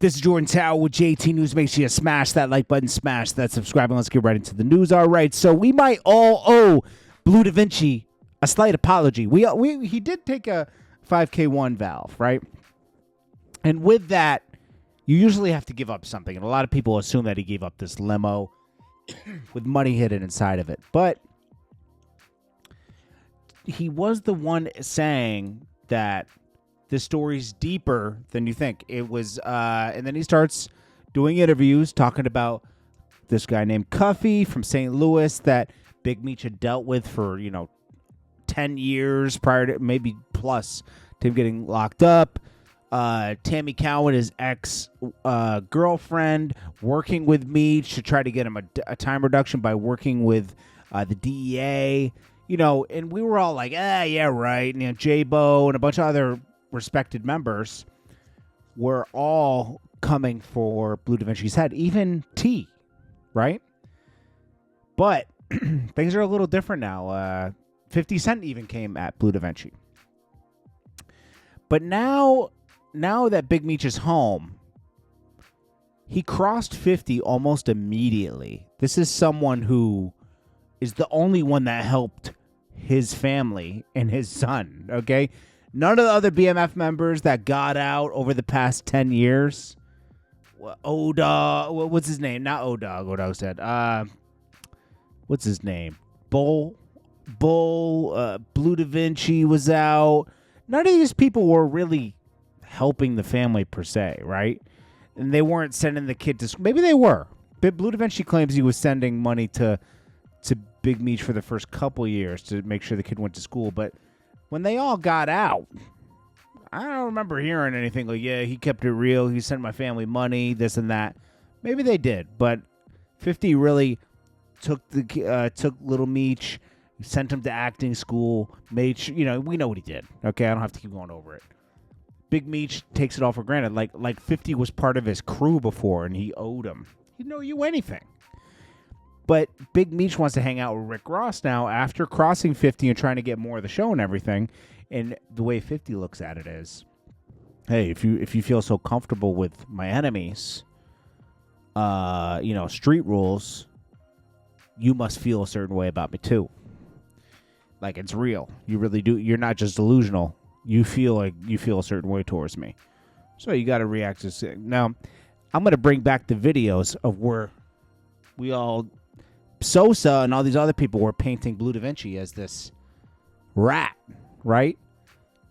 This is Jordan Tower with JT News. Make sure you smash that like button, smash that subscribe, and let's get right into the news. All right, so we might all owe Bleu Davinci a slight apology. He did take a 5K1 valve, right? And with that, you usually have to give up something. And a lot of people assume that he gave up this limo with money hidden inside of it. But he was the one saying that the story's deeper than you think. It was, and then he starts doing interviews talking about this guy named Cuffy from St. Louis that Big Meech had dealt with for, 10 years prior to, maybe plus, to him getting locked up. Tammy Cowan, his ex-girlfriend, working with Meech to try to get him a time reduction by working with the DEA. And we were all like, yeah, right. And J-Bo and a bunch of other respected members were all coming for Bleu Davinci's head, even T, right? But things are a little different now. 50 Cent even came at Bleu Davinci. But now that Big Meech is home, he crossed 50 almost immediately. This is someone who is the only one that helped his family and his son, okay? None of the other BMF members that got out over the past 10 years. O-Dog, what's his name? Not O-Dog. O-Dog said. What's his name? Bleu Davinci was out. None of these people were really helping the family per se, right? And they weren't sending the kid to school. Maybe they were. But Bleu Davinci claims he was sending money to Big Meech for the first couple years to make sure the kid went to school. But when they all got out, I don't remember hearing anything like, yeah, he kept it real. He sent my family money, this and that. Maybe they did, but 50 really took little Meech, sent him to acting school, made sure, we know what he did. Okay, I don't have to keep going over it. Big Meech takes it all for granted. Like 50 was part of his crew before, and he owed him. He didn't owe you anything. But Big Meech wants to hang out with Rick Ross now after crossing 50 and trying to get more of the show and everything. And the way 50 looks at it is, hey, if you feel so comfortable with my enemies, street rules, you must feel a certain way about me too. Like, it's real. You really do. You're not just delusional. You feel a certain way towards me. So you got to react to this. Now, I'm going to bring back the videos of where we all, Sosa and all these other people were painting Bleu Davinci as this rat, right?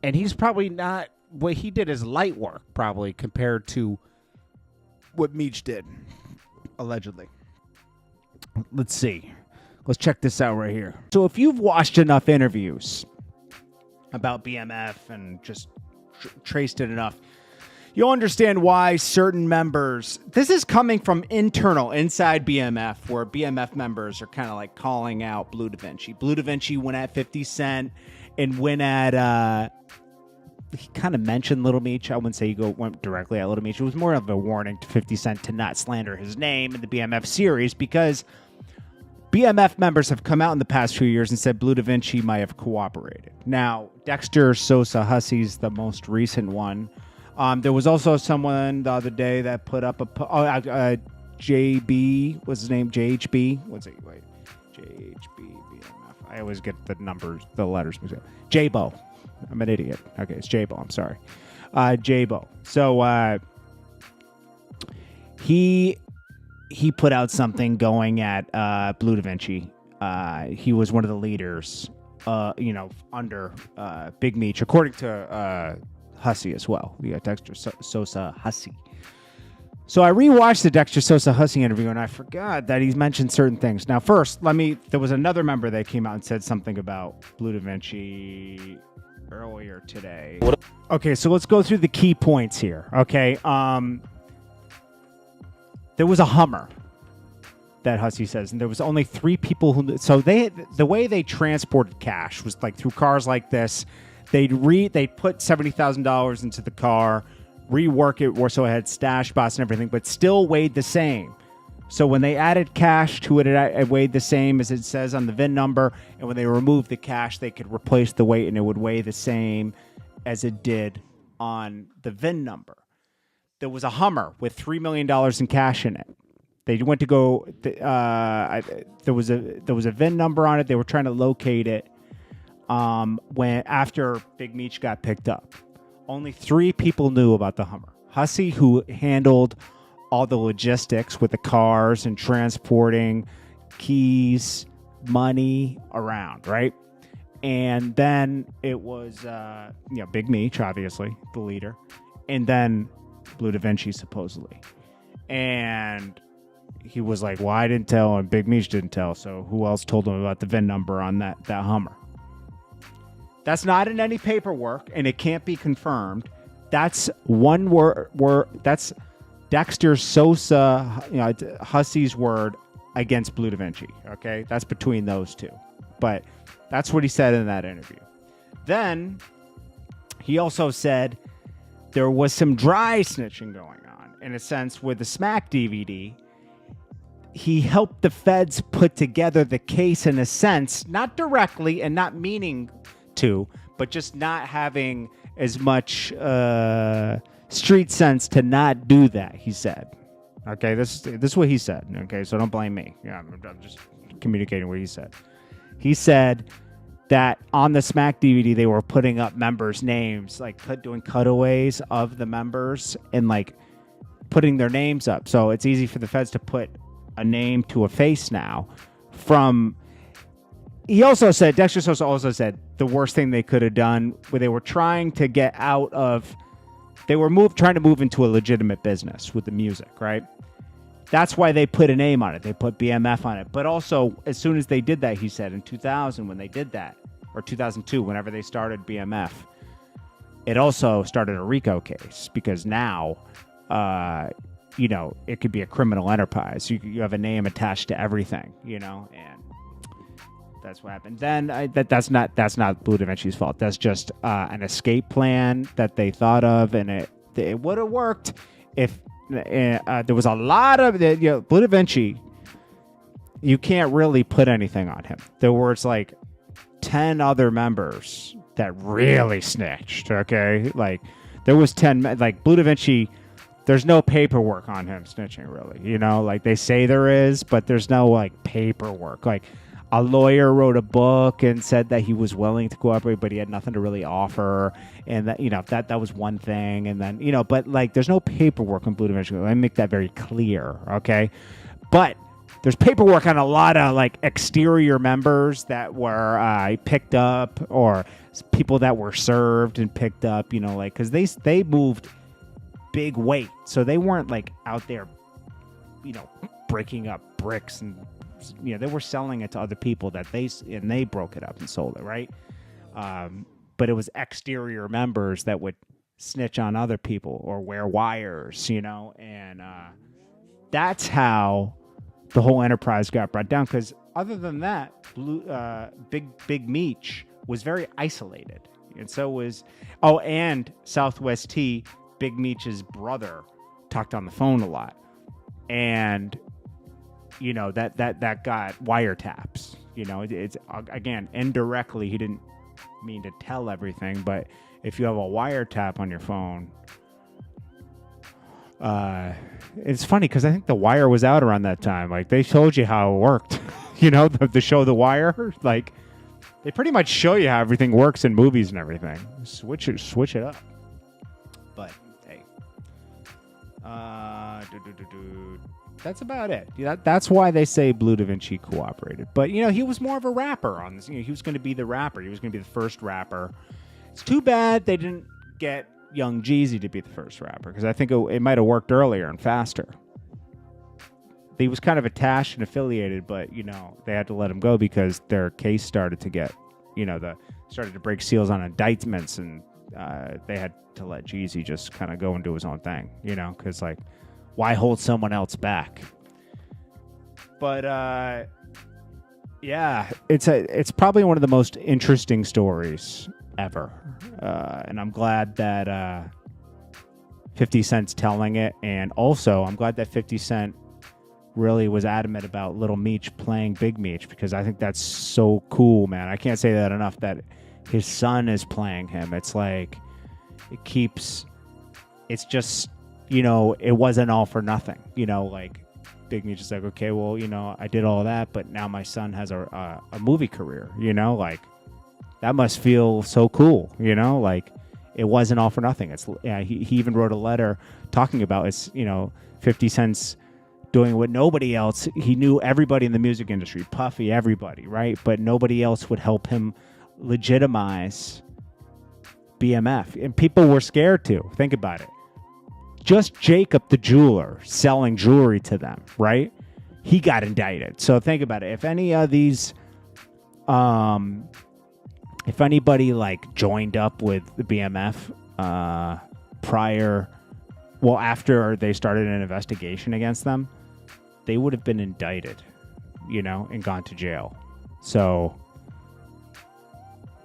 And he's probably not, what he did is light work, probably, compared to what Meech did, allegedly. Let's see. Let's check this out right here. So if you've watched enough interviews about BMF and just traced it enough, you'll understand why certain members, this is coming from inside BMF, where BMF members are kind of like calling out Bleu Davinci. Bleu Davinci went at 50 Cent and went at, he kind of mentioned Little Meech. I wouldn't say he went directly at Little Meech. It was more of a warning to 50 Cent to not slander his name in the BMF series, because BMF members have come out in the past few years and said Bleu Davinci might have cooperated. Now, Dexter Sosa Hussey's the most recent one. There was also someone the other day that put up JB, what's his name? JHB? What's it? Wait. JHB, BMF. I always get the letters mixed up. J-Bo. I'm an idiot. Okay, it's J-Bo. I'm sorry. J-Bo. So, he put out something going at Bleu Davinci. He was one of the leaders, under Big Meech, according to Hussey as well. We got Dexter Sosa Hussey. So I rewatched the Dexter Sosa Hussey interview, and I forgot that he's mentioned certain things. Now, first, there was another member that came out and said something about Bleu Davinci earlier today. Okay, so let's go through the key points here. Okay, there was a Hummer that Hussey says, and there was only 3 people who. So the way they transported cash was like through cars like this. They'd put $70,000 into the car, rework it so it had stash spots and everything, but still weighed the same. So when they added cash to it, it weighed the same as it says on the VIN number. And when they removed the cash, they could replace the weight and it would weigh the same as it did on the VIN number. there was a Hummer with $3 million in cash in it. They went to go. There was a VIN number on it. They were trying to locate it. When after Big Meech got picked up, only 3 people knew about the Hummer. Hussey, who handled all the logistics with the cars and transporting keys, money around, right? And then it was, Big Meech, obviously, the leader. And then Bleu Davinci, supposedly. And he was like, well, I didn't tell, and Big Meech didn't tell, so who else told him about the VIN number on that Hummer? That's not in any paperwork, and it can't be confirmed. That's one word. That's Dexter Sosa, Hussey's word against Bleu Davinci. Okay, that's between those two. But that's what he said in that interview. Then he also said there was some dry snitching going on, in a sense, with the Smack DVD. He helped the feds put together the case, in a sense, not directly and not meaning to, but just not having as much street sense to not do that, he said. Okay, this is what he said. Okay, so don't blame me. Yeah, I'm just communicating what he said. He said that on the Smack DVD, they were putting up members' names, like doing cutaways of the members and like putting their names up. So it's easy for the feds to put a name to a face now. He also said, Dexter Sosa also said, the worst thing they could have done, where they were trying to get out of, they were trying to move into a legitimate business with the music, right? That's why they put a name on it. They put BMF on it. But also, as soon as they did that, he said, in 2000, when they did that, or 2002, whenever they started BMF, it also started a RICO case, because now, it could be a criminal enterprise. You have a name attached to everything, and that's what happened. Then that's not Bleu Davinci's fault. That's just an escape plan that they thought of, and it would have worked if there was a lot of Bleu Davinci. You can't really put anything on him. There was like 10 other members that really snitched. Okay, like there was 10. Like Bleu Davinci, there's no paperwork on him snitching, really. Like they say there is, but there's no like paperwork. Like a lawyer wrote a book and said that he was willing to cooperate, but he had nothing to really offer, and that that was one thing. And then but like there's no paperwork on Bleu Davinci. Let me make that very clear, okay? But there's paperwork on a lot of like exterior members that were picked up, or people that were served and picked up. Because they moved big weight, so they weren't like out there, breaking up bricks and. They were selling it to other people that they broke it up and sold it, right? But it was exterior members that would snitch on other people or wear wires, and that's how the whole enterprise got brought down. Because other than that, Big Meech was very isolated, and so was and Southwest T, Big Meech's brother, talked on the phone a lot, and. That got wiretaps. It's again, indirectly, he didn't mean to tell everything, but if you have a wiretap on your phone, it's funny because I think The Wire was out around that time. Like they told you how it worked. The show The Wire, like they pretty much show you how everything works in movies and everything. Switch it up. But hey, that's about it. That's why they say Bleu Davinci cooperated. But, he was more of a rapper on this. He was going to be the rapper. He was going to be the first rapper. It's too bad they didn't get Young Jeezy to be the first rapper, because I think it might have worked earlier and faster. He was kind of attached and affiliated, but, they had to let him go because their case started to get, started to break seals on indictments, and they had to let Jeezy just kind of go and do his own thing, because, like, why hold someone else back? But it's probably one of the most interesting stories ever, and I'm glad that 50 Cent's telling it, and also I'm glad that 50 Cent really was adamant about Little Meech playing Big Meech, because I think that's so cool, man. I can't say that enough, that his son is playing him. It's like it's just it wasn't all for nothing. Like Big Meech is like, okay, well, I did all that, but now my son has a movie career. Like that must feel so cool. Like it wasn't all for nothing. He even wrote a letter talking about 50 Cent's doing what nobody else. He knew everybody in the music industry, Puffy, everybody, right? But nobody else would help him legitimize BMF, and people were scared to. Think about it. Just Jacob the jeweler selling jewelry to them, right? He got indicted. So think about it. If any of these, if anybody like joined up with the BMF after they started an investigation against them, they would have been indicted, and gone to jail. So,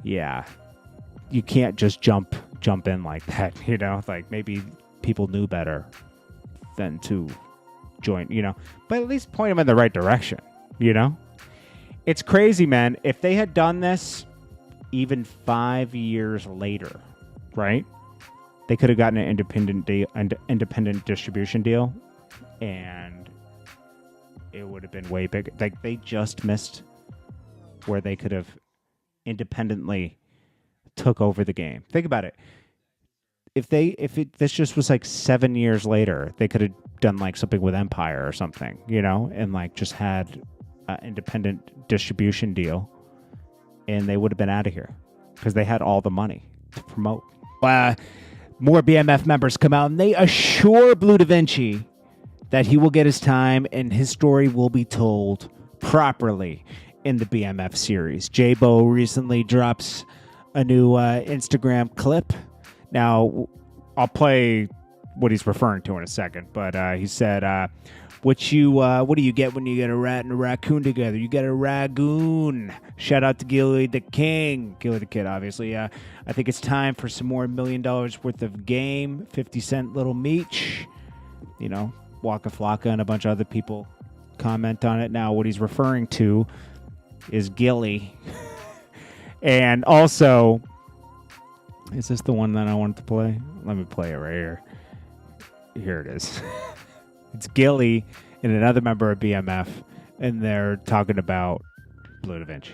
yeah, you can't just jump in like that, like maybe people knew better than to join, but at least point them in the right direction, It's crazy, man. If they had done this even 5 years later, right? They could have gotten an independent distribution deal, and it would have been way bigger. Like they just missed where they could have independently took over the game. Think about it. This just was like 7 years later, they could have done like something with Empire or something, and like just had an independent distribution deal, and they would have been out of here because they had all the money to promote. More BMF members come out and they assure Bleu Davinci that he will get his time and his story will be told properly in the BMF series. J-Bo recently drops a new Instagram clip. Now, I'll play what he's referring to in a second, but he said, what do you get when you get a rat and a raccoon together? You get a ragoon. Shout out to Gilly the King. Gilly the Kid, obviously. I think it's time for some more $1 million worth of game. 50 Cent, Little Meech. Waka Flocka and a bunch of other people comment on it. Now, what he's referring to is Gilly. And also, is this the one that I wanted to play? Let me play it right here. Here it is. It's Gilly and another member of BMF, and they're talking about Bleu Davinci.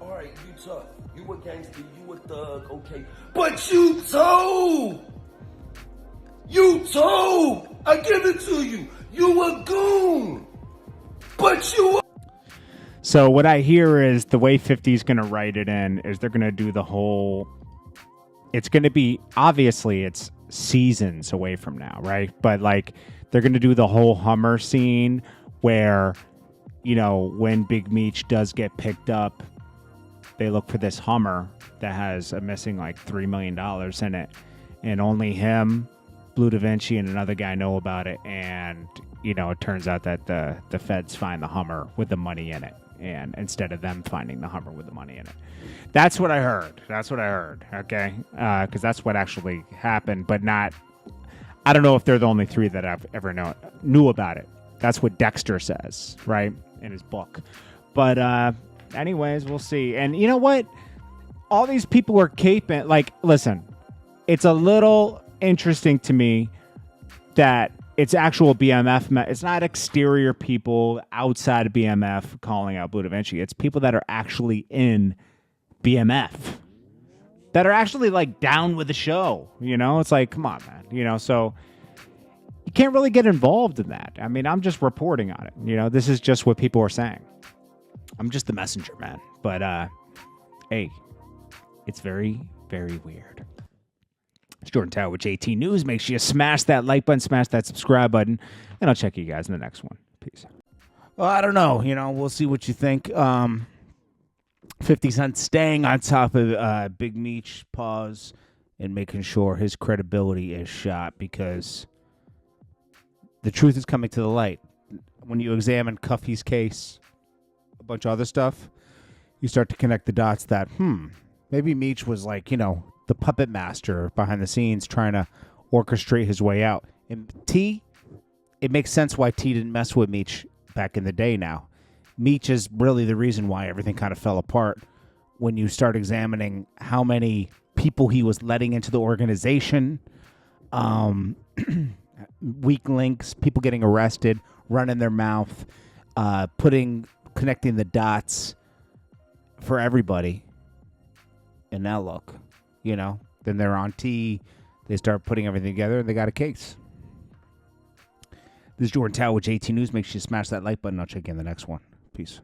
All right, you tough. You a gangster. You a thug. Okay. But you told. I give it to you. You a goon. But you. So what I hear is the way 50's going to write it in is they're going to do the whole. It's going to be, obviously, it's seasons away from now, right? But like, they're going to do the whole Hummer scene where, when Big Meech does get picked up, they look for this Hummer that has a missing like $3 million in it. And only him, Bleu Davinci, and another guy know about it. And, it turns out that the feds find the Hummer with the money in it. And instead of them finding the Hummer with the money in it. That's what I heard. Okay. Because that's what actually happened, but not. I don't know if they're the only three that I've ever knew about it. That's what Dexter says, right, in his book. But anyways, we'll see. And you know what? All these people are caping. Like, listen, it's a little interesting to me that it's actual BMF. It's not exterior people outside of BMF calling out Bleu Davinci. It's people that are actually in BMF. That are actually like down with the show, It's like, come on, man, So you can't really get involved in that. I mean, I'm just reporting on it. This is just what people are saying. I'm just the messenger, man. But hey, it's very, very weird. It's Jordan Tower with JT News. Make sure you smash that like button, smash that subscribe button, and I'll check you guys in the next one. Peace. Well, I don't know. We'll see what you think. 50 Cent staying on top of Big Meech, pause, and making sure his credibility is shot because the truth is coming to the light. When you examine Cuffy's case, a bunch of other stuff, you start to connect the dots that, maybe Meech was like, the puppet master behind the scenes trying to orchestrate his way out. And it makes sense why T didn't mess with Meech back in the day now. Meech is really the reason why everything kind of fell apart when you start examining how many people he was letting into the organization, weak links, people getting arrested, running their mouth, connecting the dots for everybody. And now look, then they're on T. They start putting everything together, and they got a case. This is Jordan Tower with JT News. Make sure you smash that like button. I'll check you in the next one. Peace.